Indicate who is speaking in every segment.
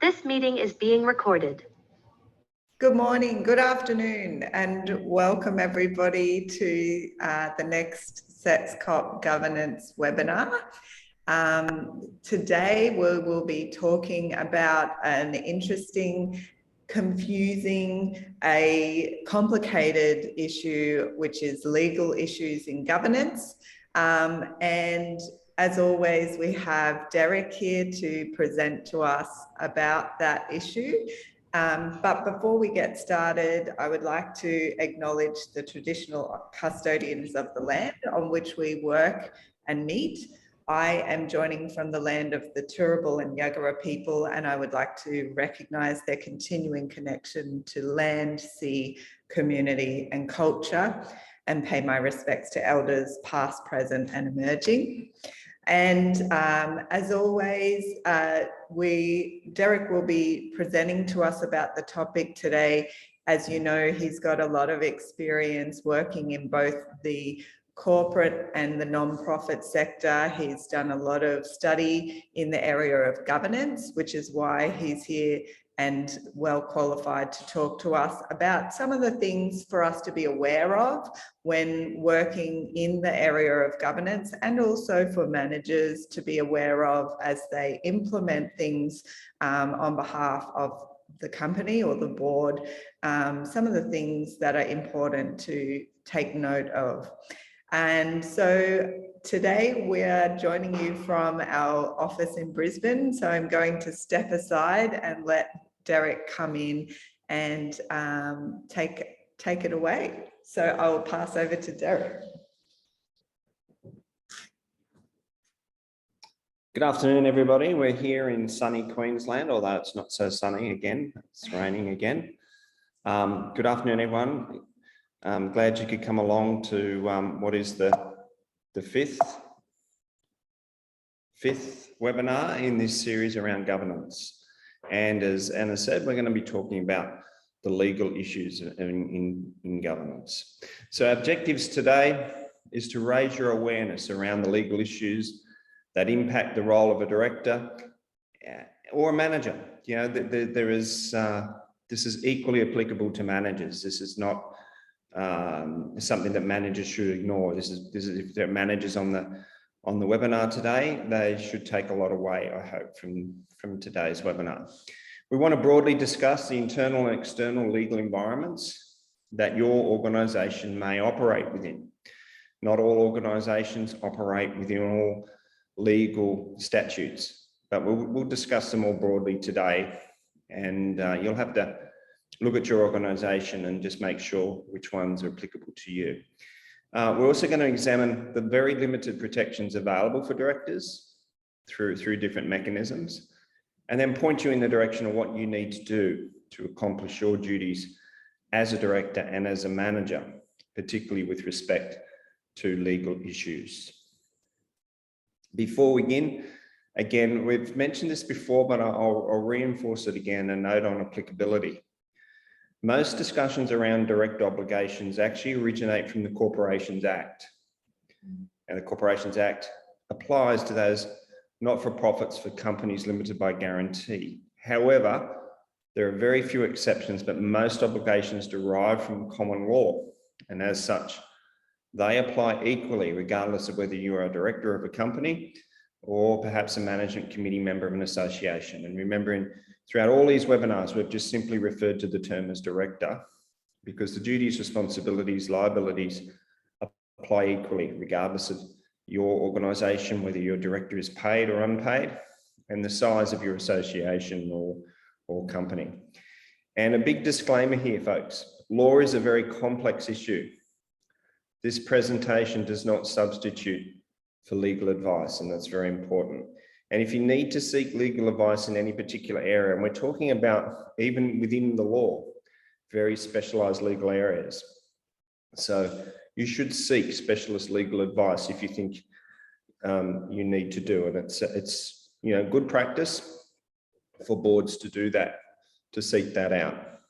Speaker 1: This meeting is being recorded.
Speaker 2: Good morning, good afternoon, and welcome everybody to the next SETSCoP governance webinar. Today we will be talking about an interesting, confusing, a complicated issue, which is legal issues in governance. And as always, we have Derek here to present to us about that issue. But before we get started, I would like to acknowledge the traditional custodians of the land on which we work and meet. I am joining from the land of the Turrbal and Yagara people, and I would like to recognise their continuing connection to land, sea, community and culture, and pay my respects to elders past, present and emerging. And as always, Derek will be presenting to us about the topic today. As you know, he's got a lot of experience working in both the corporate and the non-profit sector. He's done a lot of study in the area of governance, which is why he's here and well qualified to talk to us about some of the things for us to be aware of when working in the area of governance, and also for managers to be aware of as they implement things on behalf of the company or the board, some of the things that are important to take note of. And so today we are joining you from our office in Brisbane. So I'm going to step aside and let Derek come in and take it away. So I'll pass over to Derek.
Speaker 3: Good afternoon, everybody. We're here in sunny Queensland, although it's not so sunny again. It's raining again. Good afternoon, everyone. I'm glad you could come along to what is the fifth webinar in this series around governance. And as Anna said, we're going to be talking about the legal issues in governance. So our objectives today is to raise your awareness around the legal issues that impact the role of a director or a manager. You know, this is equally applicable to managers. This is not something that managers should ignore. This is if there are managers on the webinar today, they should take a lot away, I hope, from today's webinar. We want to broadly discuss the internal and external legal environments that your organisation may operate within. Not all organisations operate within all legal statutes, but we'll discuss them more broadly today, and you'll have to look at your organisation and just make sure which ones are applicable to you. We're also going to examine the very limited protections available for directors through different mechanisms, and then point you in the direction of what you need to do to accomplish your duties as a director and as a manager, particularly with respect to legal issues. Before we begin, again, we've mentioned this before, but I'll reinforce it again, a note on applicability. Most discussions around direct obligations actually originate from the Corporations Act. And the Corporations Act applies to those not-for-profits for companies limited by guarantee. However, there are very few exceptions, but most obligations derive from common law. And as such, they apply equally, regardless of whether you are a director of a company or perhaps a management committee member of an association. And remembering, throughout all these webinars, we've just simply referred to the term as director, because the duties, responsibilities, liabilities apply equally, regardless of your organisation, whether your director is paid or unpaid, and the size of your association or company. And a big disclaimer here, folks, law is a very complex issue. This presentation does not substitute for legal advice, and that's very important. And if you need to seek legal advice in any particular area, and we're talking about even within the law, very specialised legal areas. So you should seek specialist legal advice if you think you need to do it. It's good practice for boards to do that, to seek that out.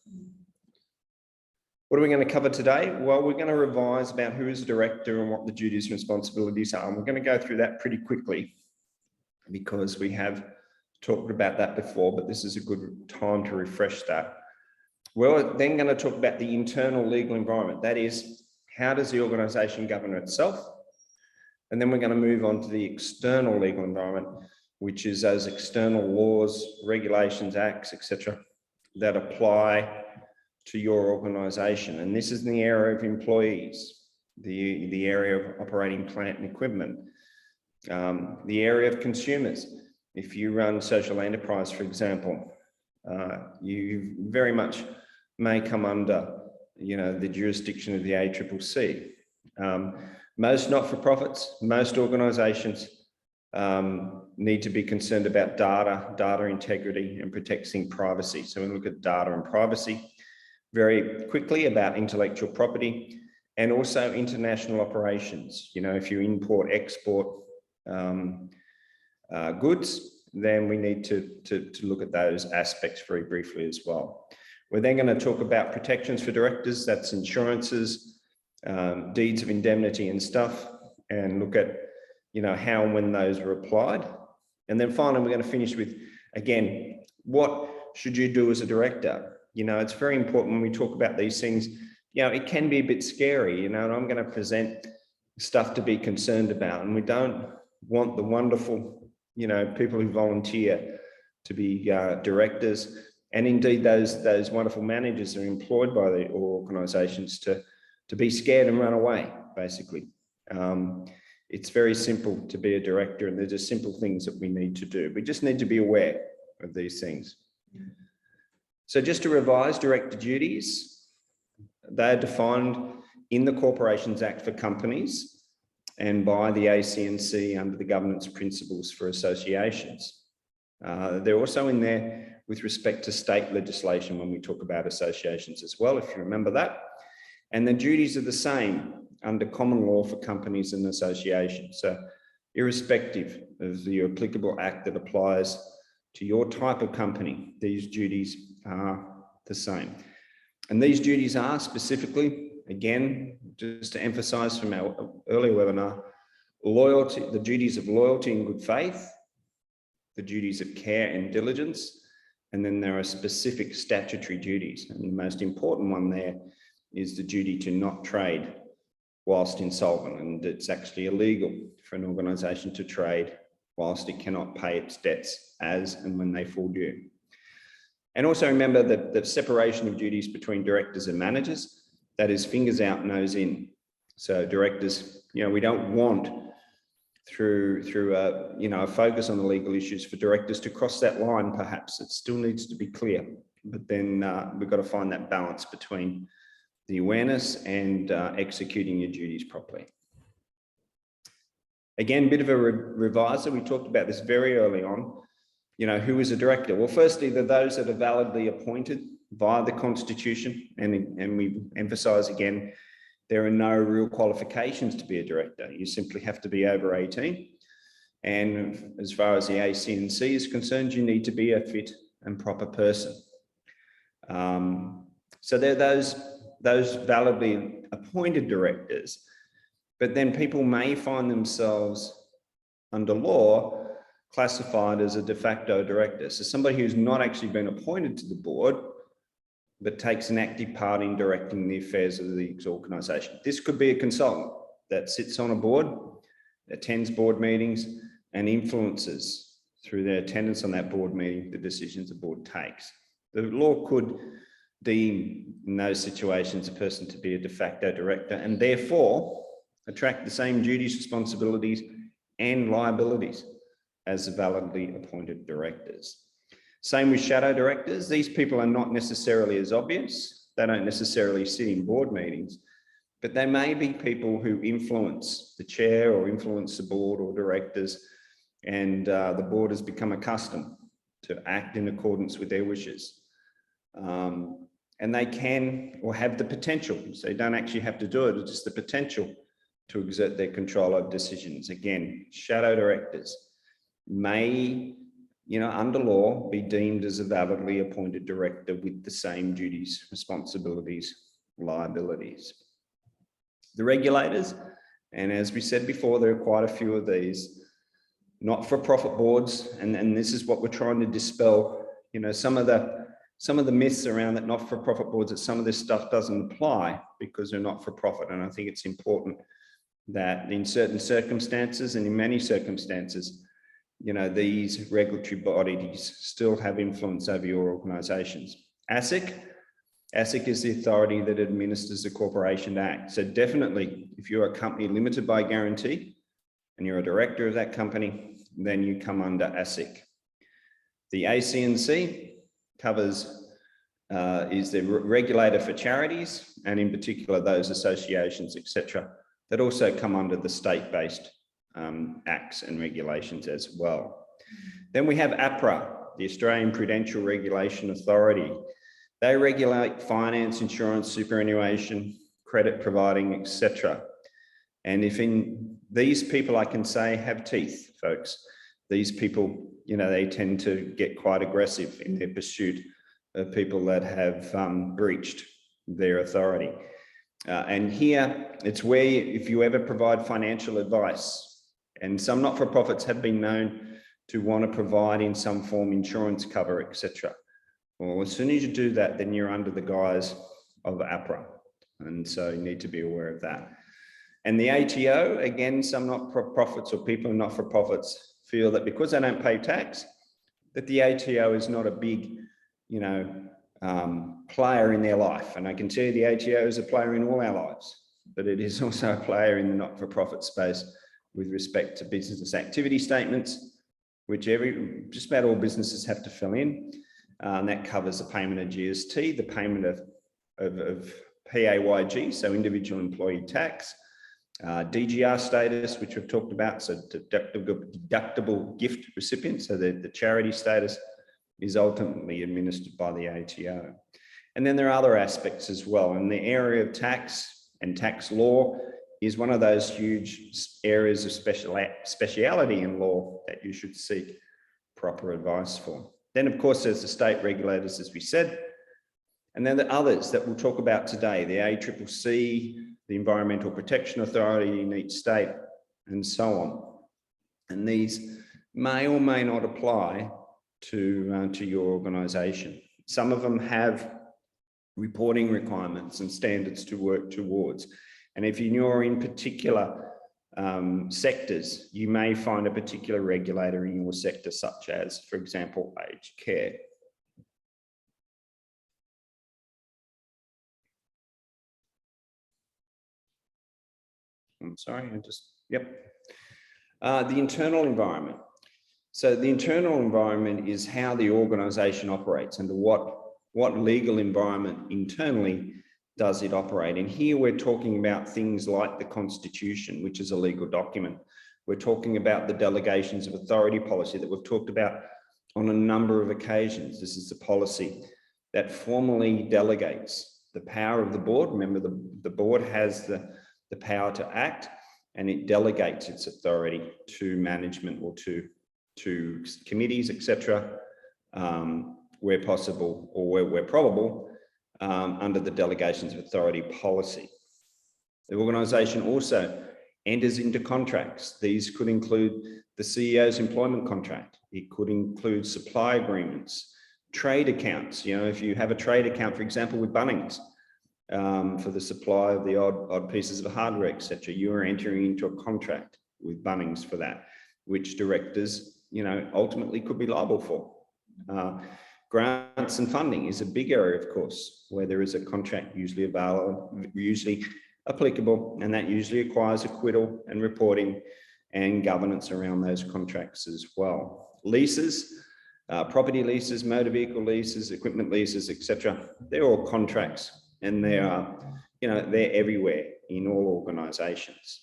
Speaker 3: What are we going to cover today? Well, we're going to revise about who is a director and what the duties and responsibilities are. And we're going to go through that pretty quickly because we have talked about that before, but this is a good time to refresh that. We're then going to talk about the internal legal environment. That is, how does the organisation govern itself? And then we're going to move on to the external legal environment, which is those external laws, regulations, acts, etc., that apply to your organisation. And this is in the area of employees, the area of operating plant and equipment, the area of consumers. If you run social enterprise, for example, you very much may come under, the jurisdiction of the ACCC. Most not-for-profits, most organisations need to be concerned about data integrity and protecting privacy. So we look at data and privacy very quickly, about intellectual property and also international operations. If you import, export goods, then we need to look at those aspects very briefly as well. We're then going to talk about protections for directors, that's insurances, deeds of indemnity and stuff, and look at, how and when those are applied. And then finally, we're going to finish with, again, what should you do as a director? It's very important when we talk about these things, it can be a bit scary, and I'm going to present stuff to be concerned about, and we don't want the wonderful, people who volunteer to be directors, and indeed those wonderful managers are employed by the organisations to be scared and run away, basically. It's very simple to be a director, and they're just simple things that we need to do. We just need to be aware of these things. So just to revise director duties, they are defined in the Corporations Act for companies and by the ACNC under the governance principles for associations. They're also in there with respect to state legislation when we talk about associations as well, if you remember that. And the duties are the same under common law for companies and associations. So irrespective of the applicable act that applies to your type of company, these duties are the same. And these duties are specifically, again, just to emphasize from our earlier webinar, loyalty, the duties of loyalty and good faith, the duties of care and diligence, and then there are specific statutory duties. And the most important one there is the duty to not trade whilst insolvent, and it's actually illegal for an organisation to trade whilst it cannot pay its debts as and when they fall due. And also remember that the separation of duties between directors and managers, that is fingers out, nose in. So directors, we don't want through a focus on the legal issues for directors to cross that line. Perhaps it still needs to be clear, but then we've got to find that balance between the awareness and executing your duties properly. Again, bit of a reviser. We talked about this very early on. Who is a director? Well, firstly, they're those that are validly appointed via the Constitution. And we emphasize again, there are no real qualifications to be a director. You simply have to be over 18. And as far as the ACNC is concerned, you need to be a fit and proper person. So they're those validly appointed directors. But then people may find themselves under law classified as a de facto director. So somebody who's not actually been appointed to the board, but takes an active part in directing the affairs of the organisation. This could be a consultant that sits on a board, attends board meetings, and influences through their attendance on that board meeting the decisions the board takes. The law could deem in those situations a person to be a de facto director and therefore attract the same duties, responsibilities, and liabilities as the validly appointed directors. Same with shadow directors. These people are not necessarily as obvious. They don't necessarily sit in board meetings, but they may be people who influence the chair or influence the board or directors, and the board has become accustomed to act in accordance with their wishes. And they can or have the potential, so they don't actually have to do it, it's just the potential to exert their control over decisions. Again, shadow directors may, under law, be deemed as a validly appointed director with the same duties, responsibilities, liabilities. The regulators, and as we said before, there are quite a few of these, not-for-profit boards, and this is what we're trying to dispel, you know, some of the myths around that not-for-profit boards, that some of this stuff doesn't apply because they're not-for-profit. And I think it's important that in certain circumstances, and in many circumstances, you know, these regulatory bodies still have influence over your organisations. ASIC is the authority that administers the Corporation Act. So definitely, if you're a company limited by guarantee and you're a director of that company, then you come under ASIC. The ACNC covers, is the regulator for charities, and in particular those associations, etc., that also come under the state-based acts and regulations as well. Then we have APRA, the Australian Prudential Regulation Authority. They regulate finance, insurance, superannuation, credit providing, etc. And if in these people, I can say, have teeth, folks, these people, you know, they tend to get quite aggressive in their pursuit of people that have breached their authority. And here, it's where if you ever provide financial advice, and some not-for-profits have been known to want to provide in some form insurance cover, etc. Well, as soon as you do that, then you're under the guise of APRA. And so you need to be aware of that. And the ATO, again, some not-for-profits or people not-for-profits feel that because they don't pay tax, that the ATO is not a big, you know, player in their life. And I can tell you the ATO is a player in all our lives, but it is also a player in the not-for-profit space with respect to business activity statements, which just about all businesses have to fill in. And that covers the payment of GST, the payment of PAYG, so individual employee tax, DGR status, which we've talked about, so deductible gift recipient, so the charity status is ultimately administered by the ATO. And then there are other aspects as well. And the area of tax and tax law is one of those huge areas of speciality in law that you should seek proper advice for. Then, of course, there's the state regulators, as we said, and then the others that we'll talk about today, the ACCC, the Environmental Protection Authority in each state, and so on. And these may or may not apply to your organisation. Some of them have reporting requirements and standards to work towards. And if you're in particular sectors, you may find a particular regulator in your sector, such as, for example, aged care. I'm sorry, the internal environment. So the internal environment is how the organisation operates and what legal environment internally does it operate. And here we're talking about things like the Constitution, which is a legal document. We're talking about the delegations of authority policy that we've talked about on a number of occasions. This is the policy that formally delegates the power of the board. Remember, the board has the power to act, and it delegates its authority to management or to committees, etc., where possible or where probable, under the delegations of authority policy. The organisation also enters into contracts. These could include the CEO's employment contract. It could include supply agreements, trade accounts. You know, if you have a trade account, for example, with Bunnings, for the supply of the odd pieces of hardware, etc., you are entering into a contract with Bunnings for that, which directors, you know, ultimately could be liable for. Grants and funding is a big area, of course, where there is a contract usually available, usually applicable, and that usually requires acquittal and reporting and governance around those contracts as well. Leases, property leases, motor vehicle leases, equipment leases, etc. They're all contracts, and they are, you know, they're everywhere in all organisations.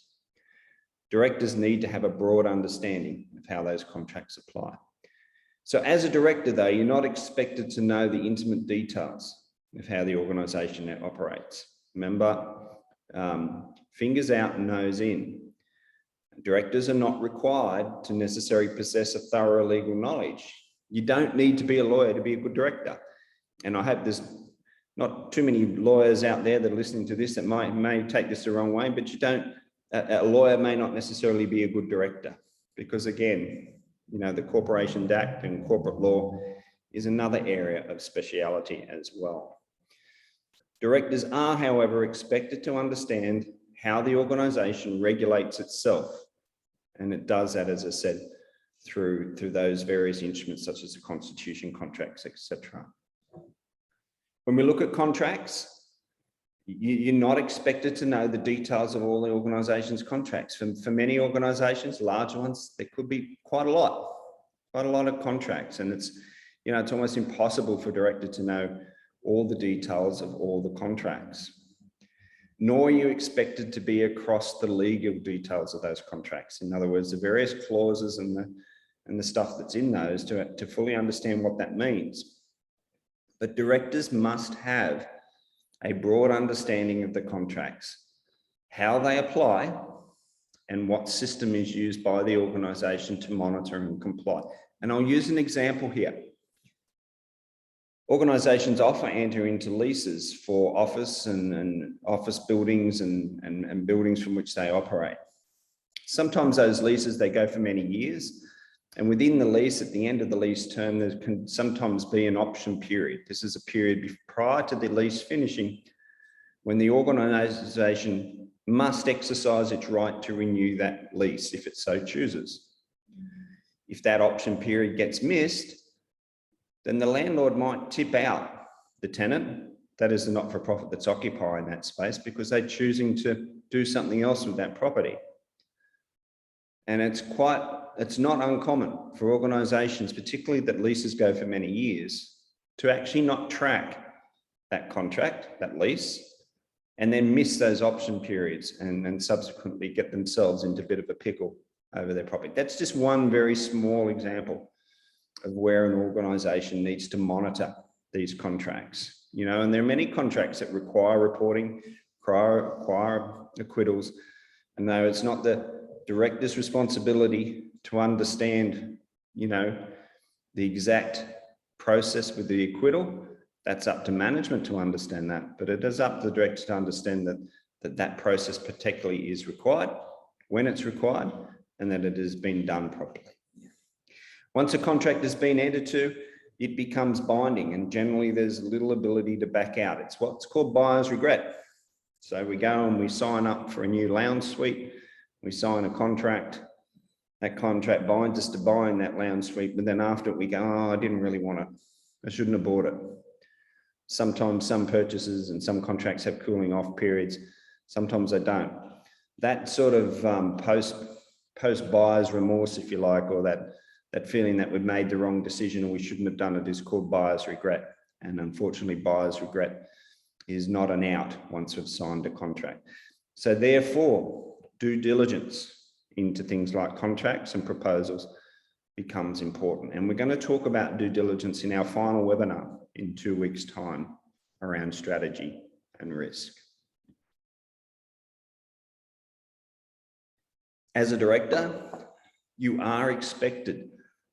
Speaker 3: Directors need to have a broad understanding of how those contracts apply. So as a director, though, you're not expected to know the intimate details of how the organisation operates. Remember, fingers out, nose in. Directors are not required to necessarily possess a thorough legal knowledge. You don't need to be a lawyer to be a good director. And I hope there's not too many lawyers out there that are listening to this that may take this the wrong way, but a lawyer may not necessarily be a good director. because again, you know, the Corporation Act and corporate law is another area of speciality as well. Directors are, however, expected to understand how the organisation regulates itself. And it does that, as I said, through those various instruments such as the constitution, contracts, etc. When we look at contracts, you're not expected to know the details of all the organisation's contracts. For many organisations, large ones, there could be quite a lot of contracts, and it's, you know, it's almost impossible for a director to know all the details of all the contracts. Nor are you expected to be across the legal details of those contracts. In other words, the various clauses and the stuff that's in those to fully understand what that means. But directors must have a broad understanding of the contracts, how they apply, and what system is used by the organisation to monitor and comply. And I'll use an example here. Organisations often enter into leases for office and office buildings and buildings from which they operate. Sometimes those leases, they go for many years. And within the lease, at the end of the lease term, there can sometimes be an option period. This is a period prior to the lease finishing when the organisation must exercise its right to renew that lease if it so chooses. If that option period gets missed, then the landlord might tip out the tenant, that is the not-for-profit that's occupying that space, because they're choosing to do something else with that property. And it's not uncommon for organisations, particularly that leases go for many years, to actually not track that contract, that lease, and then miss those option periods and subsequently get themselves into a bit of a pickle over their property. That's just one very small example of where an organisation needs to monitor these contracts. You know, and there are many contracts that require reporting, require acquittals, and though it's not the director's responsibility to understand, you know, the exact process with the acquittal, that's up to management to understand that, but it is up to the director to understand that process particularly is required, when it's required, and that it has been done properly. Once a contract has been entered to, it becomes binding, and generally there's little ability to back out. It's what's called buyer's regret. So we go and we sign up for a new lounge suite, we sign a contract, that contract binds us to buying that lounge suite, but then after it we go, oh, I didn't really want it. I shouldn't have bought it. Sometimes some purchases and some contracts have cooling off periods. Sometimes they don't. That sort of post buyer's remorse, if you like, or that feeling that we've made the wrong decision or we shouldn't have done it is called buyer's regret. And unfortunately, buyer's regret is not an out once we've signed a contract. So therefore, due diligence into things like contracts and proposals becomes important. And we're going to talk about due diligence in our final webinar in 2 weeks' time around strategy and risk. As a director, you are expected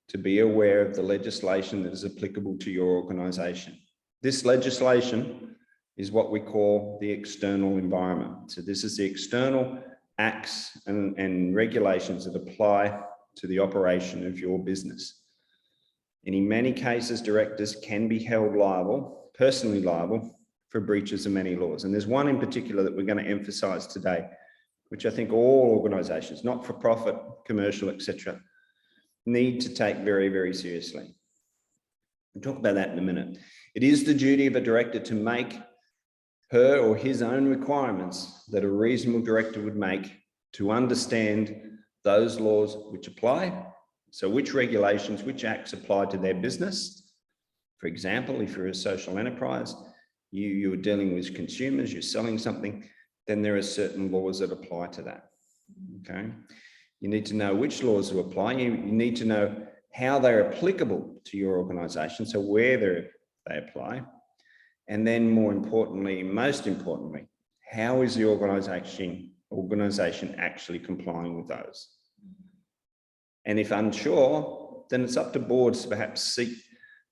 Speaker 3: to be aware of the legislation that is applicable to your organisation. This legislation is what we call the external environment. So this is the external acts and regulations that apply to the operation of your business. And in many cases, directors can be held liable, personally liable, for breaches of many laws. And there's one in particular that we're going to emphasise today, which I think all organisations, not-for-profit, commercial, etc., need to take very, very seriously. We'll talk about that in a minute. It is the duty of a director to make her or his own requirements that a reasonable director would make to understand those laws which apply. So which regulations, which acts apply to their business. For example, if you're a social enterprise, you're dealing with consumers, you're selling something, then there are certain laws that apply to that, okay? You need to know which laws will apply. You need to know how they're applicable to your organisation, so where they apply. And then more importantly, most importantly, how is the organisation actually complying with those? And if unsure, then it's up to boards to perhaps seek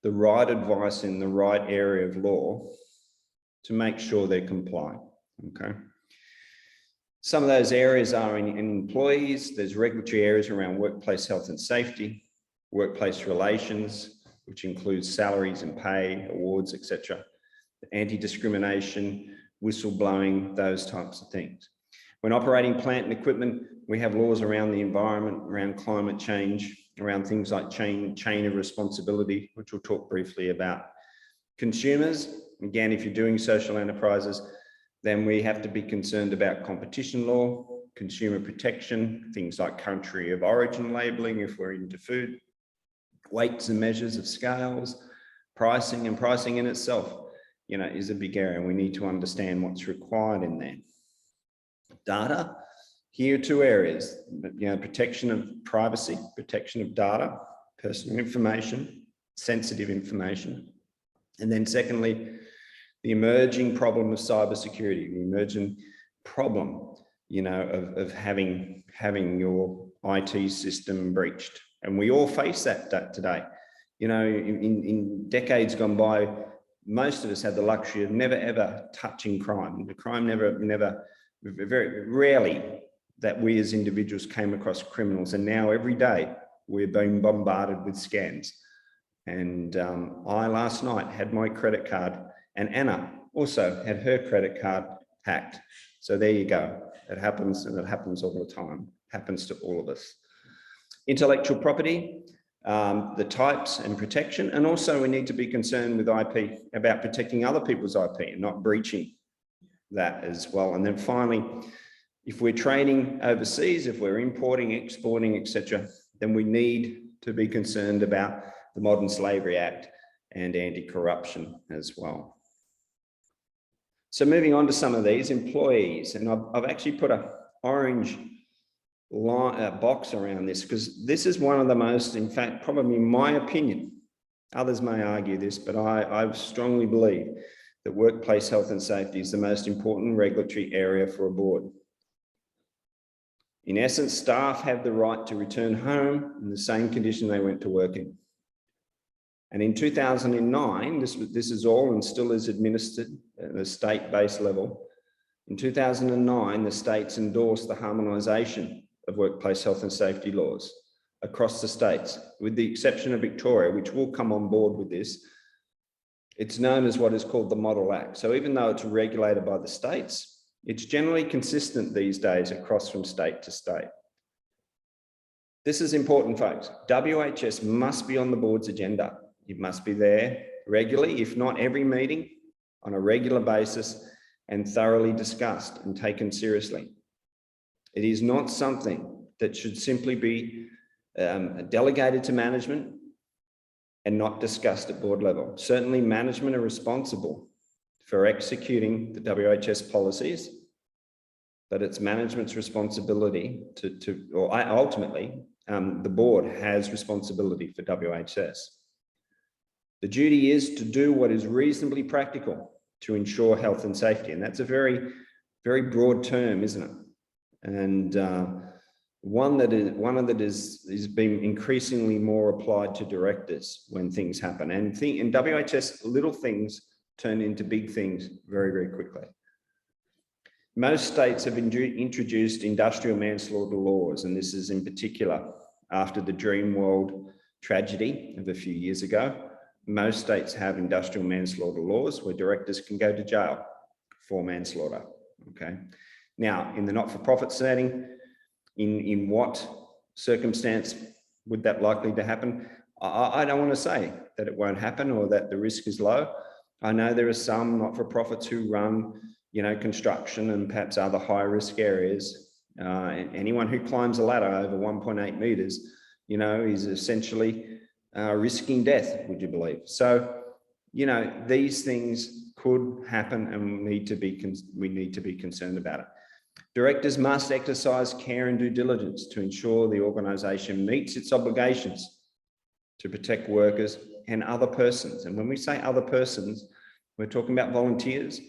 Speaker 3: the right advice in the right area of law to make sure they're complying, okay? Some of those areas are in employees. There's regulatory areas around workplace health and safety, workplace relations, which includes salaries and pay, awards, etc., anti-discrimination, whistleblowing, those types of things. When operating plant and equipment, we have laws around the environment, around climate change, around things like chain of responsibility, which we'll talk briefly about. Consumers, again, if you're doing social enterprises, then we have to be concerned about competition law, consumer protection, things like country of origin labeling if we're into food, weights and measures of scales, pricing, and pricing in itself, you know, is a big area, and we need to understand what's required in there. Data, here are two areas, you know, protection of privacy, protection of data, personal information, sensitive information. And then secondly, the emerging problem of cybersecurity, the emerging problem, you know, of having your IT system breached. And we all face that today. You know, in decades gone by, most of us had the luxury of never ever touching crime. The crime very rarely that we as individuals came across criminals. And now every day we're being bombarded with scams. And I last night had my credit card, and Anna also had her credit card hacked. So there you go. It happens, and it happens all the time. It happens to all of us. Intellectual property, the types and protection, and also we need to be concerned with IP about protecting other people's IP and not breaching that as well. And then finally, if we're trading overseas, if we're importing, exporting, etc., then we need to be concerned about the Modern Slavery Act and anti-corruption as well. So moving on to some of these employees, and I've actually put an orange box around this because this is one of the most, in fact, probably in my opinion, others may argue this, but I strongly believe that workplace health and safety is the most important regulatory area for a board. In essence, staff have the right to return home in the same condition they went to work in. And in 2009, this is all and still is administered at a state-based level. In 2009, the states endorsed the harmonisation of workplace health and safety laws across the states, with the exception of Victoria, which will come on board with this. It's known as what is called the Model Act. So even though it's regulated by the states, it's generally consistent these days across from state to state. This is important, folks. WHS must be on the board's agenda. It must be there regularly, if not every meeting, on a regular basis, and thoroughly discussed and taken seriously. It is not something that should simply be delegated to management and not discussed at board level. Certainly management are responsible for executing the WHS policies, but it's management's responsibility or ultimately, the board has responsibility for WHS. The duty is to do what is reasonably practical to ensure health and safety. And that's a very, very broad term, isn't it? And one that is being increasingly more applied to directors when things happen. And in WHS, little things turn into big things very, very quickly. Most states have introduced industrial manslaughter laws, and this is in particular after the Dreamworld tragedy of a few years ago. Most states have industrial manslaughter laws where directors can go to jail for manslaughter, okay? Now, in the not-for-profit setting, in what circumstance would that likely to happen? I don't want to say that it won't happen or that the risk is low. I know there are some not-for-profits who run, you know, construction and perhaps other high-risk areas. Anyone who climbs a ladder over 1.8 meters, you know, is essentially risking death, would you believe? So, you know, these things could happen and we need to be concerned about it. Directors must exercise care and due diligence to ensure the organisation meets its obligations to protect workers and other persons. And when we say other persons, we're talking about volunteers,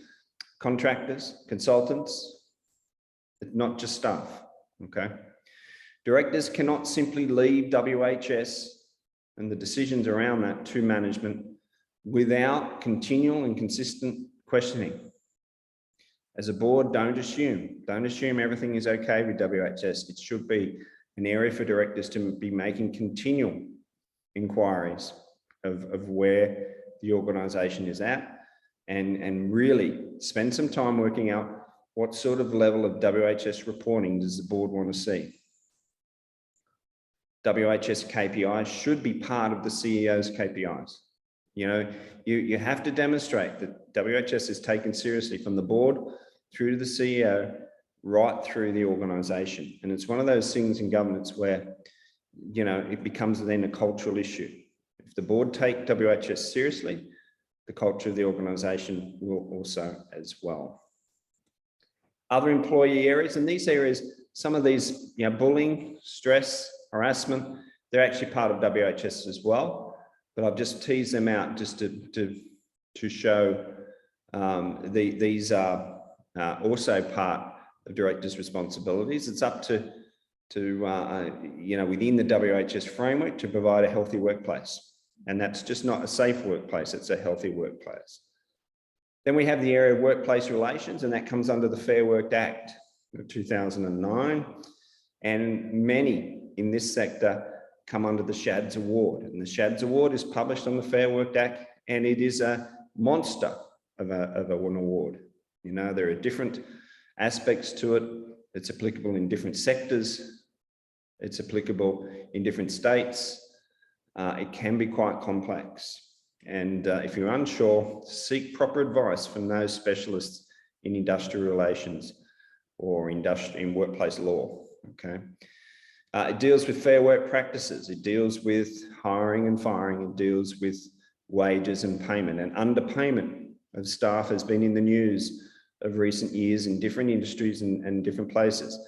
Speaker 3: contractors, consultants, not just staff, okay? Directors cannot simply leave WHS and the decisions around that to management without continual and consistent questioning. as a board, don't assume everything is okay with WHS. It should be an area for directors to be making continual inquiries of where the organisation is at, and really spend some time working out what sort of level of WHS reporting does the board want to see. WHS KPIs should be part of the CEO's KPIs. You know, you have to demonstrate that WHS is taken seriously from the board through to the CEO, right through the organisation. And it's one of those things in governance where, you know, it becomes then a cultural issue. If the board take WHS seriously, the culture of the organisation will also as well. Other employee areas, and these areas, some of these, you know, bullying, stress, harassment, they're actually part of WHS as well. But I've just teased them out just to show these are also part of directors' responsibilities. It's up to you know, within the WHS framework to provide a healthy workplace. And that's just not a safe workplace, it's a healthy workplace. Then we have the area of workplace relations, and that comes under the Fair Work Act of 2009. And many in this sector come under the SHADS Award. And the SHADS Award is published on the Fair Work Act, and it is a monster of an award. You know, there are different aspects to it. It's applicable in different sectors. It's applicable in different states. It can be quite complex. And if you're unsure, seek proper advice from those specialists in industrial relations or in workplace law, okay? It deals with fair work practices. It deals with hiring and firing. It deals with wages and payment. And underpayment of staff has been in the news of recent years in different industries and different places.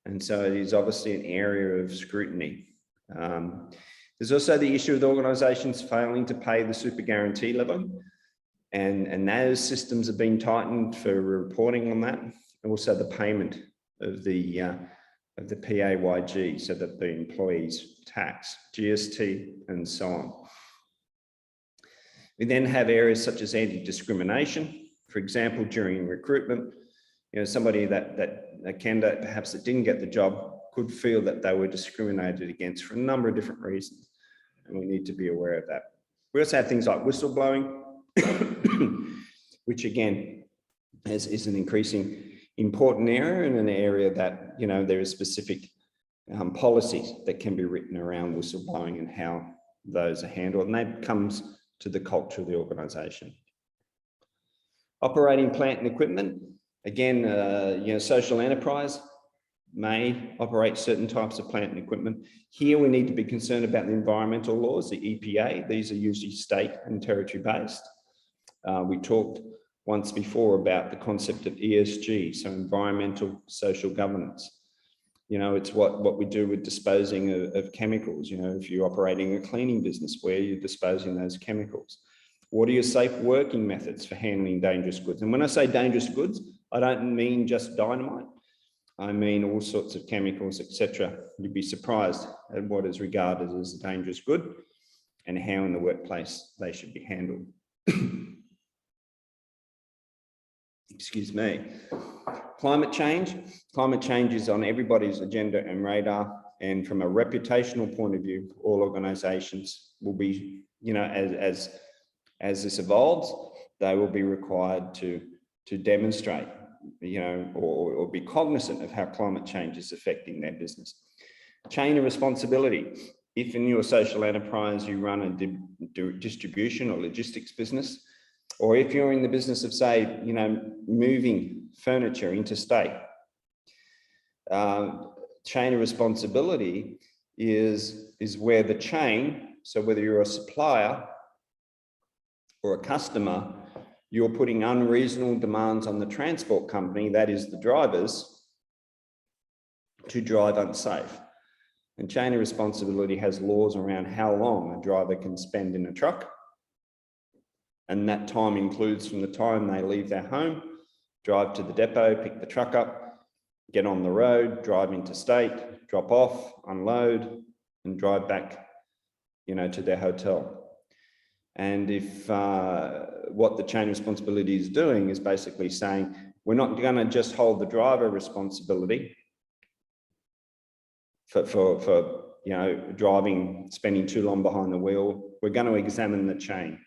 Speaker 3: And so it is obviously an area of scrutiny. There's also the issue of the organisations failing to pay the super guarantee level. And those systems have been tightened for reporting on that. And also the payment of the PAYG, so that the employees tax, GST, and so on. We then have areas such as anti-discrimination. For example, during recruitment, you know, somebody a candidate perhaps that didn't get the job could feel that they were discriminated against for a number of different reasons. And we need to be aware of that. We also have things like whistleblowing, which again is an increasing important area, and an area that, you know, there is specific policies that can be written around whistleblowing and how those are handled. And that comes to the culture of the organisation. Operating plant and equipment. Again, you know, social enterprise may operate certain types of plant and equipment. Here we need to be concerned about the environmental laws, the EPA. These are usually state and territory based. We talked once before about the concept of ESG, so environmental social governance. You know, it's what we do with disposing of chemicals. You know, if you're operating a cleaning business, where you're disposing those chemicals. What are your safe working methods for handling dangerous goods? And when I say dangerous goods, I don't mean just dynamite. I mean all sorts of chemicals, etc. You'd be surprised at what is regarded as a dangerous good and how in the workplace they should be handled. Excuse me. Climate change. Climate change is on everybody's agenda and radar. And from a reputational point of view, all organisations will be, you know, as this evolves, they will be required to demonstrate, you know, or be cognizant of how climate change is affecting their business. Chain of responsibility. If in your social enterprise you run a distribution or logistics business, or if you're in the business of, say, you know, moving furniture interstate, chain of responsibility is where the chain, so whether you're a supplier or a customer, you're putting unreasonable demands on the transport company, that is the drivers, to drive unsafe. And chain of responsibility has laws around how long a driver can spend in a truck. And that time includes from the time they leave their home, drive to the depot, pick the truck up, get on the road, drive interstate, drop off, unload, and drive back, you know, to their hotel. And if what the chain of responsibility is doing is basically saying, we're not going to just hold the driver responsibility for driving, spending too long behind the wheel. We're going to examine the chain.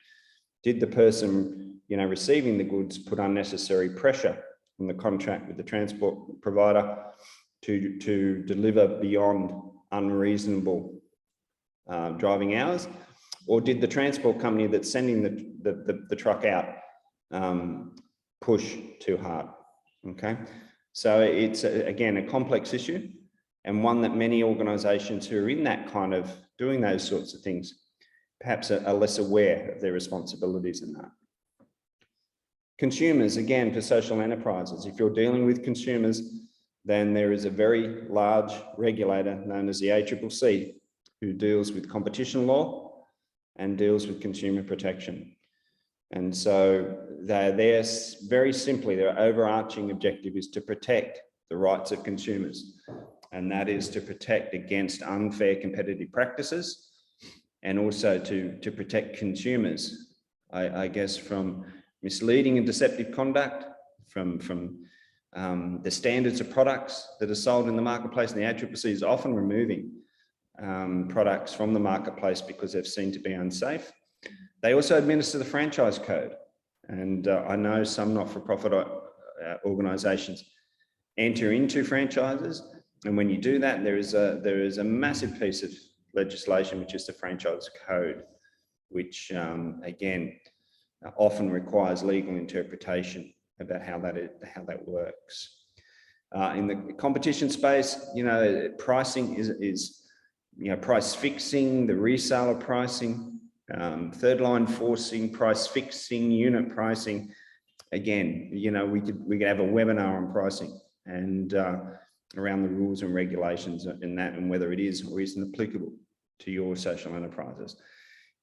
Speaker 3: Did the person, receiving the goods put unnecessary pressure on the contract with the transport provider to deliver beyond unreasonable driving hours? Or did the transport company that's sending the truck out push too hard? Okay, so it's again a complex issue, and one that many organisations who are in that kind of doing those sorts of things perhaps are less aware of their responsibilities in that. Consumers, again, for social enterprises, if you're dealing with consumers, then there is a very large regulator known as the ACCC who deals with competition law and deals with consumer protection. And so they're very simply, their overarching objective is to protect the rights of consumers. And that is to protect against unfair competitive practices and also to protect consumers, I guess, from misleading and deceptive conduct, from the standards of products that are sold in the marketplace. And the ACCC is often removing products from the marketplace because they've seen to be unsafe. They also administer the franchise code. And I know some not-for-profit organisations enter into franchises. And when you do that, there is a massive piece of legislation, which is the franchise code, which again, often requires legal interpretation about how that works. In the competition space, pricing is price fixing, the reseller pricing, third line forcing, price fixing, unit pricing. Again, we could have a webinar on pricing and around the rules and regulations in that, and whether it is or isn't applicable to your social enterprises.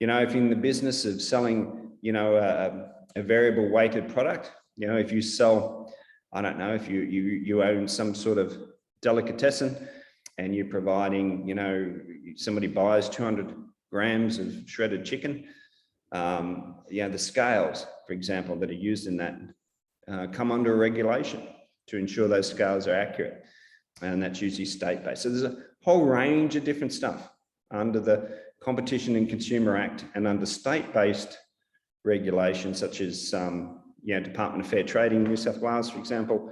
Speaker 3: If in the business of selling, a variable weighted product, if you sell, I don't know, if you own some sort of delicatessen and you're providing, somebody buys 200 grams of shredded chicken, the scales, for example, that are used in that come under a regulation to ensure those scales are accurate. And that's usually state-based. So there's a whole range of different stuff under the Competition and Consumer Act and under state-based regulations such as Department of Fair Trading in New South Wales, for example,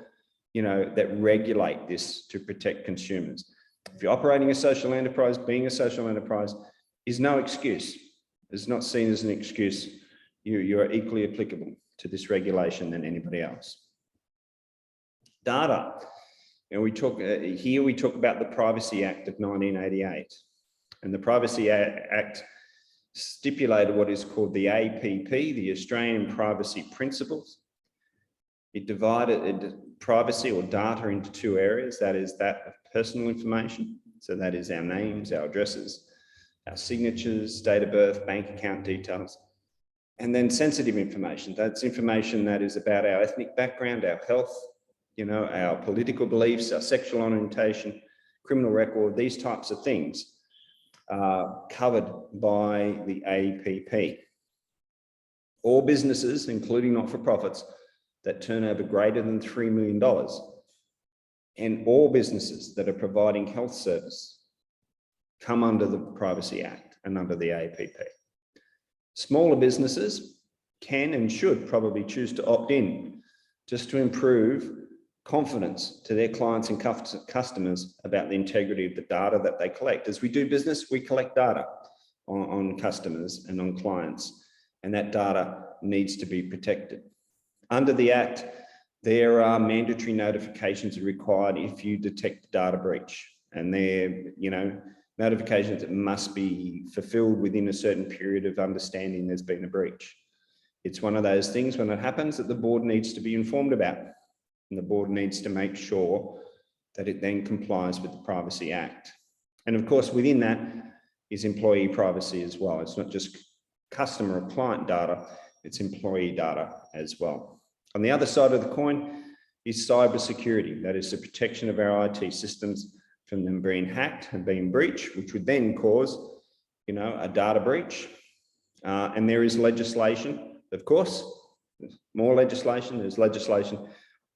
Speaker 3: that regulate this to protect consumers. If you're operating a social enterprise, being a social enterprise is no excuse. It's not seen as an excuse. You are equally applicable to this regulation than anybody else. Data. We talk about the Privacy Act of 1988, and the Privacy Act stipulated what is called the APP, the Australian Privacy Principles. It divided privacy or data into two areas. That is that of personal information. So that is our names, our addresses, our signatures, date of birth, bank account details, and then sensitive information. That's information that is about our ethnic background, our health, our political beliefs, our sexual orientation, criminal record, these types of things are covered by the APP. All businesses, including not-for-profits, that turn over greater than $3 million, and all businesses that are providing health service come under the Privacy Act and under the APP. Smaller businesses can and should probably choose to opt in just to improve confidence to their clients and customers about the integrity of the data that they collect. As we do business, we collect data on customers and on clients, and that data needs to be protected. Under the Act, there are mandatory notifications required if you detect a data breach, and they're, notifications that must be fulfilled within a certain period of understanding there's been a breach. It's one of those things when it happens that the board needs to be informed about. And the board needs to make sure that it then complies with the Privacy Act. And of course, within that is employee privacy as well. It's not just customer or client data, it's employee data as well. On the other side of the coin is cybersecurity. That is the protection of our IT systems from them being hacked and being breached, which would then cause, a data breach. And there is legislation, of course, there's more legislation, there's legislation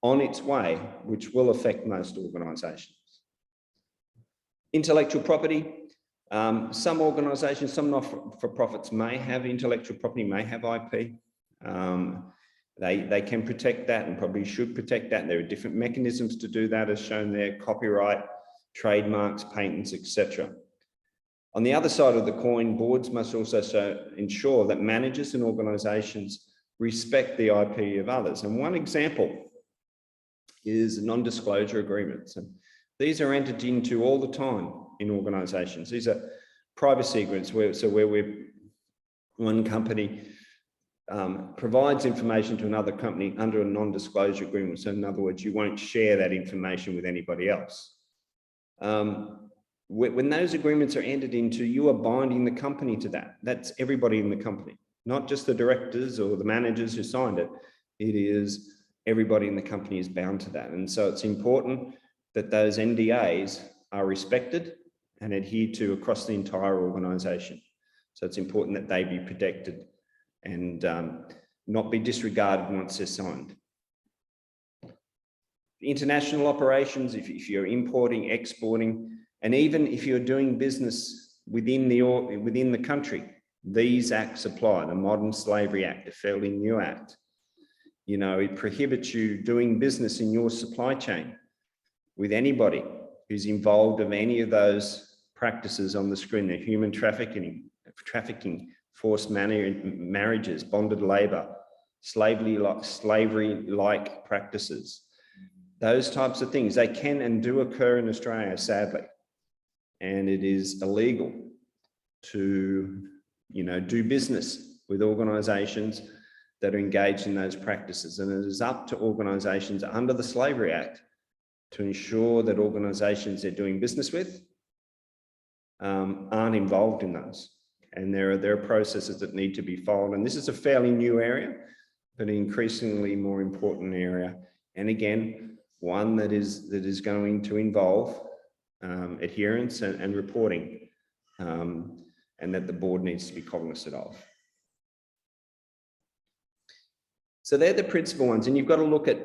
Speaker 3: on its way, which will affect most organisations. Intellectual property. Some organisations, some not-for-profits may have intellectual property, may have IP. They can protect that and probably should protect that. There are different mechanisms to do that, as shown there: copyright, trademarks, patents, etc. On the other side of the coin, boards must also ensure that managers and organisations respect the IP of others. And one example is non-disclosure agreements. And these are entered into all the time in organisations. These are privacy agreements where one company provides information to another company under a non-disclosure agreement. So in other words, you won't share that information with anybody else. When those agreements are entered into, you are binding the company to that. That's everybody in the company, not just the directors or the managers who signed it. It is everybody in the company is bound to that. And so it's important that those NDAs are respected and adhered to across the entire organisation. So it's important that they be protected and not be disregarded once they're signed. International operations, if you're importing, exporting, and even if you're doing business within the country, these acts apply. The Modern Slavery Act, a fairly new act. You know, it prohibits you doing business in your supply chain with anybody who's involved of any of those practices on the screen. They're human trafficking, forced marriages, bonded labour, slavery-like practices. Those types of things, they can and do occur in Australia, sadly. And it is illegal to, do business with organisations that are engaged in those practices. And it is up to organisations under the Slavery Act to ensure that organisations they're doing business with aren't involved in those. And there are processes that need to be followed. And this is a fairly new area, but an increasingly more important area. And again, one that is going to involve adherence and reporting, and that the board needs to be cognizant of. So they're the principal ones, and you've got to look at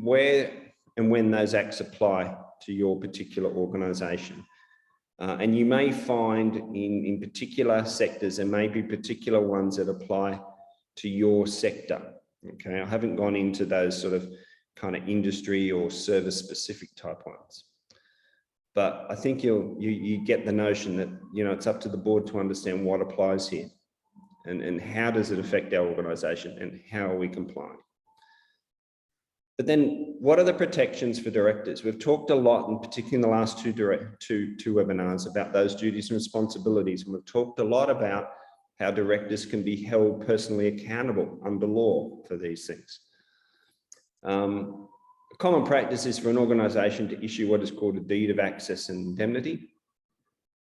Speaker 3: where and when those acts apply to your particular organisation. And you may find in particular sectors, there may be particular ones that apply to your sector. Okay, I haven't gone into those sort of kind of industry or service specific type ones. But I think you get the notion that, it's up to the board to understand what applies here and how does it affect our organisation and how are we complying. But then what are the protections for directors? We've talked a lot, and particularly in the last two webinars, about those duties and responsibilities. And we've talked a lot about how directors can be held personally accountable under law for these things. A common practice is for an organisation to issue what is called a deed of access and indemnity.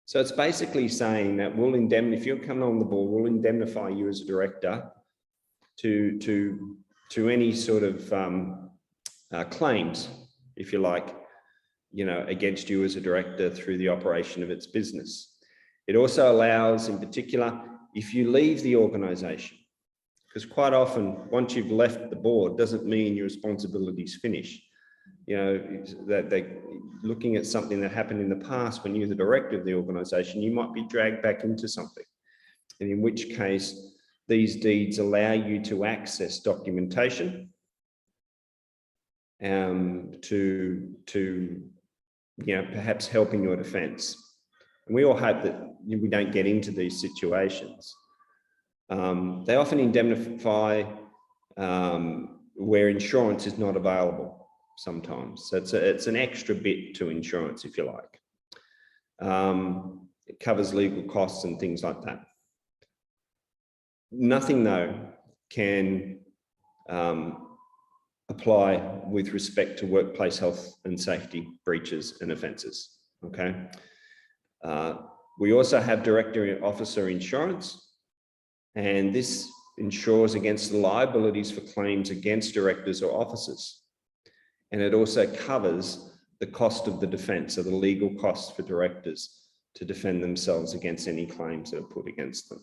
Speaker 3: So it's basically saying that we'll indemnify, if you're coming on the board, we'll indemnify you as a director to any sort of claims, if you like, against you as a director through the operation of its business. It also allows, in particular, if you leave the organisation, because quite often, once you've left the board, doesn't mean your responsibilities finish. That they're looking at something that happened in the past when you're the director of the organisation, you might be dragged back into something. And in which case, these deeds allow you to access documentation to perhaps help in your defence. And we all hope that we don't get into these situations. They often indemnify where insurance is not available sometimes. So it's an extra bit to insurance, if you like. It covers legal costs and things like that. Nothing, though, can apply with respect to workplace health and safety breaches and offences. Okay. We also have director officer insurance, and this insures against the liabilities for claims against directors or officers. And it also covers the cost of the defence, or the legal costs for directors to defend themselves against any claims that are put against them.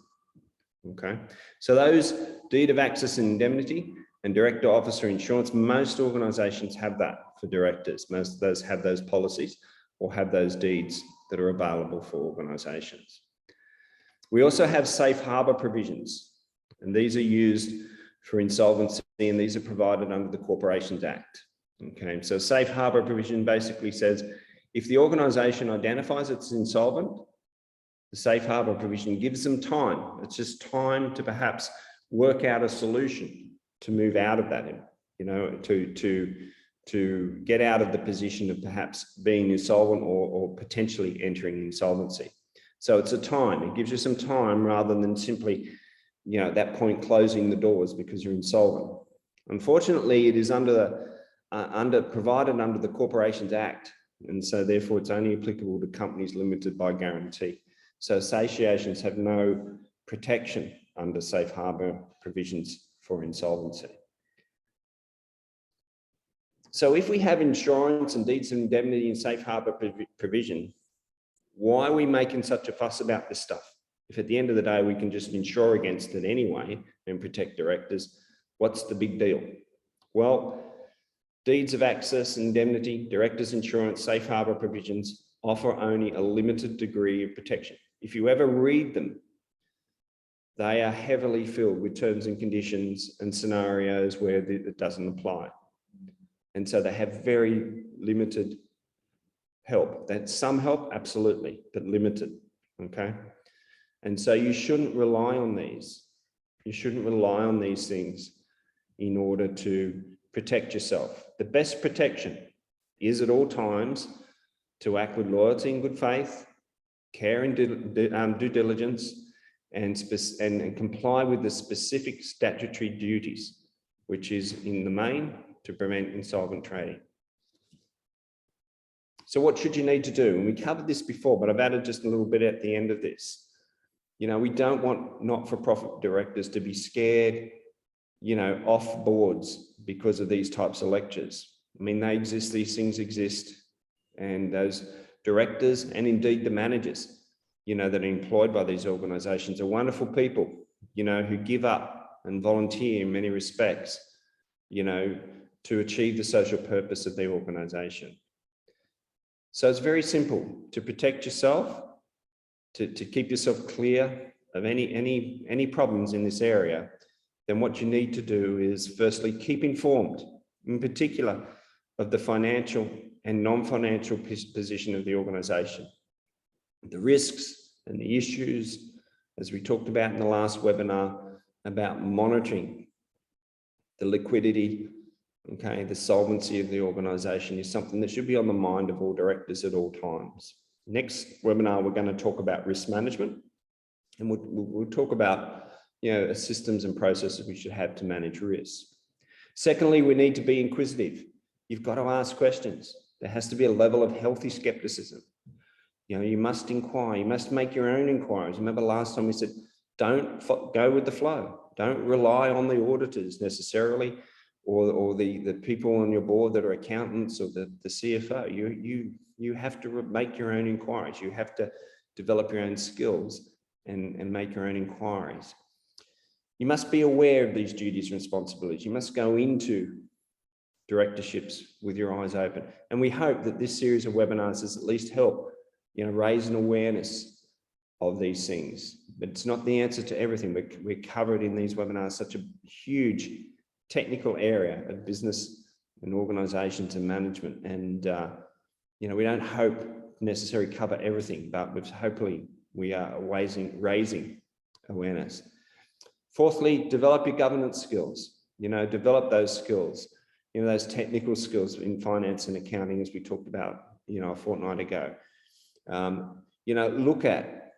Speaker 3: Okay, so those deed of access and indemnity, And director officer insurance, most organisations have that for directors. Most of those have those policies or have those deeds that are available for organisations. We also have safe harbour provisions, and these are used for insolvency, and these are provided under the Corporations Act. Okay, so safe harbour provision basically says if the organisation identifies it's insolvent, the safe harbour provision gives them time. It's just time to perhaps work out a solution to move out of that, you know, to get out of the position of perhaps being insolvent or potentially entering insolvency. So it's a time, it gives you some time rather than simply, you know, at that point closing the doors because you're insolvent. Unfortunately, it is provided under the Corporations Act, and so therefore it's only applicable to companies limited by guarantee. So associations have no protection under safe harbour provisions for insolvency. So if we have insurance and deeds of indemnity and safe harbour provision, why are we making such a fuss about this stuff? If at the end of the day we can just insure against it anyway and protect directors, what's the big deal? Well, deeds of access, indemnity, directors insurance, safe harbour provisions offer only a limited degree of protection. If you ever read them, they are heavily filled with terms and conditions and scenarios where it doesn't apply. And so they have very limited help. That's some help, absolutely, but limited, okay? And so you shouldn't rely on these. You shouldn't rely on these things in order to protect yourself. The best protection is at all times to act with loyalty and good faith, care and due diligence, and comply with the specific statutory duties, which is in the main to prevent insolvent trading. So what should you need to do? And we covered this before, but I've added just a little bit at the end of this. You know, we don't want not-for-profit directors to be scared, you know, off boards because of these types of lectures. I mean, they exist, these things exist, and those directors and indeed the managers, you know, that are employed by these organisations are wonderful people, you know, who give up and volunteer in many respects, you know, to achieve the social purpose of their organisation. So it's very simple to protect yourself, to keep yourself clear of any problems in this area. Then what you need to do is firstly, keep informed, in particular of the financial and non-financial position of the organisation, the risks and the issues, as we talked about in the last webinar, about monitoring the liquidity, okay, the solvency of the organisation is something that should be on the mind of all directors at all times. Next webinar, we're going to talk about risk management, and we'll talk about, you know, systems and processes we should have to manage risk. Secondly, we need to be inquisitive. You've got to ask questions. There has to be a level of healthy skepticism. You know, you must inquire, you must make your own inquiries. Remember last time we said, don't go with the flow. Don't rely on the auditors necessarily, or the people on your board that are accountants or the CFO. You have to make your own inquiries. You have to develop your own skills and make your own inquiries. You must be aware of these duties and responsibilities. You must go into directorships with your eyes open. And we hope that this series of webinars has at least helped, you know, raise an awareness of these things. But it's not the answer to everything. We're covered in these webinars such a huge technical area of business and organizations and management. And, you know, we don't hope necessarily cover everything, but hopefully we are raising awareness. Fourthly, develop your governance skills. You know, develop those skills, you know, those technical skills in finance and accounting, as we talked about, you know, a fortnight ago. You know, look at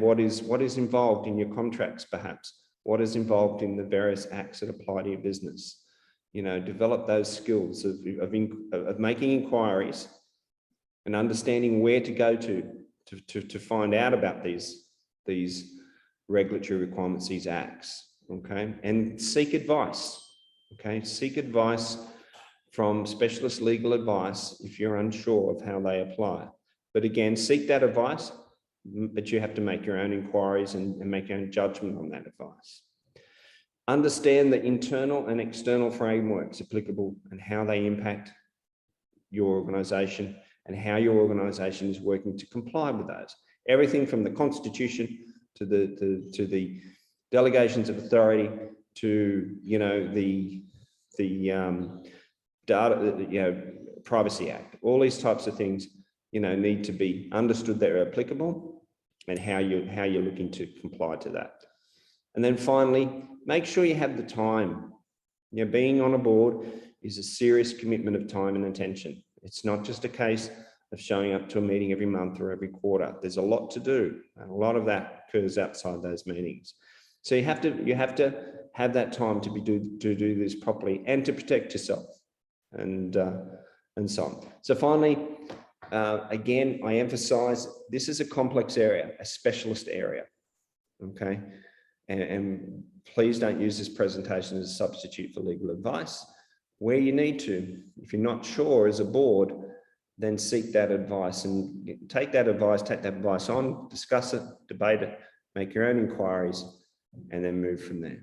Speaker 3: what is involved in your contracts, perhaps. What is involved in the various acts that apply to your business. You know, develop those skills of making inquiries and understanding where to go to find out about these regulatory requirements, these acts, okay? And seek advice, okay? Seek advice from specialist legal advice if you're unsure of how they apply. But again, seek that advice, but you have to make your own inquiries and make your own judgment on that advice. Understand the internal and external frameworks applicable and how they impact your organisation and how your organisation is working to comply with those. Everything from the Constitution to the delegations of authority to, you know, the data, you know, Privacy Act. All these types of things, you know, need to be understood that are applicable and how you're looking to comply to that. And then finally, make sure you have the time. You know, being on a board is a serious commitment of time and attention. It's not just a case of showing up to a meeting every month or every quarter. There's a lot to do, and a lot of that occurs outside those meetings. So you have to have that time to do this properly and to protect yourself, and so on. So finally, again, I emphasize this is a complex area, a specialist area. Okay, and please don't use this presentation as a substitute for legal advice. Where you need to, if you're not sure as a board, then seek that advice and take that advice on, discuss it, debate it, make your own inquiries, and then move from there.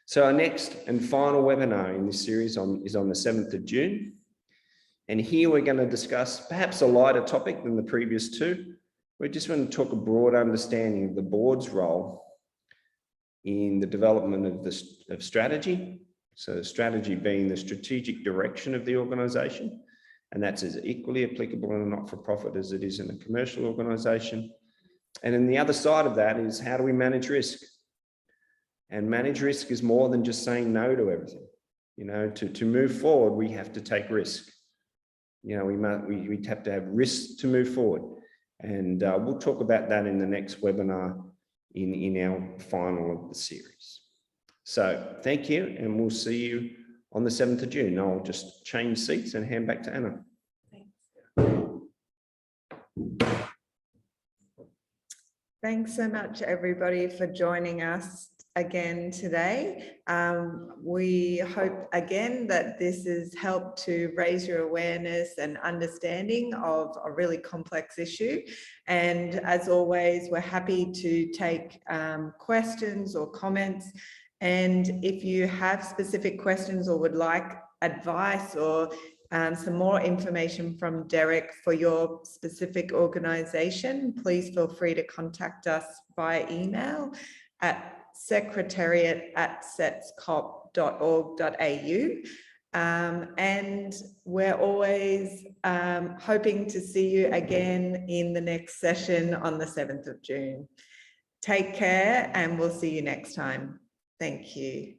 Speaker 3: So our next and final webinar in this series is on the 7th of June. And here we're going to discuss perhaps a lighter topic than the previous two. We just want to talk a broad understanding of the board's role in the development of strategy. So strategy being the strategic direction of the organisation, and that's as equally applicable in a not-for-profit as it is in a commercial organisation. And then the other side of that is, how do we manage risk? And manage risk is more than just saying no to everything. You know, to move forward, we have to take risk. You know, we have to have risk to move forward. And we'll talk about that in the next webinar in our final of the series. So thank you, and we'll see you on the 7th of June. I'll just change seats and hand back to Anna.
Speaker 2: Thanks so much, everybody, for joining us again today. We hope again that this has helped to raise your awareness and understanding of a really complex issue. And as always, we're happy to take questions or comments. And if you have specific questions or would like advice or some more information from Derek for your specific organisation, please feel free to contact us via email at secretariat@setscop.org.au. And we're always hoping to see you again in the next session on the 7th of June. Take care, and we'll see you next time. Thank you.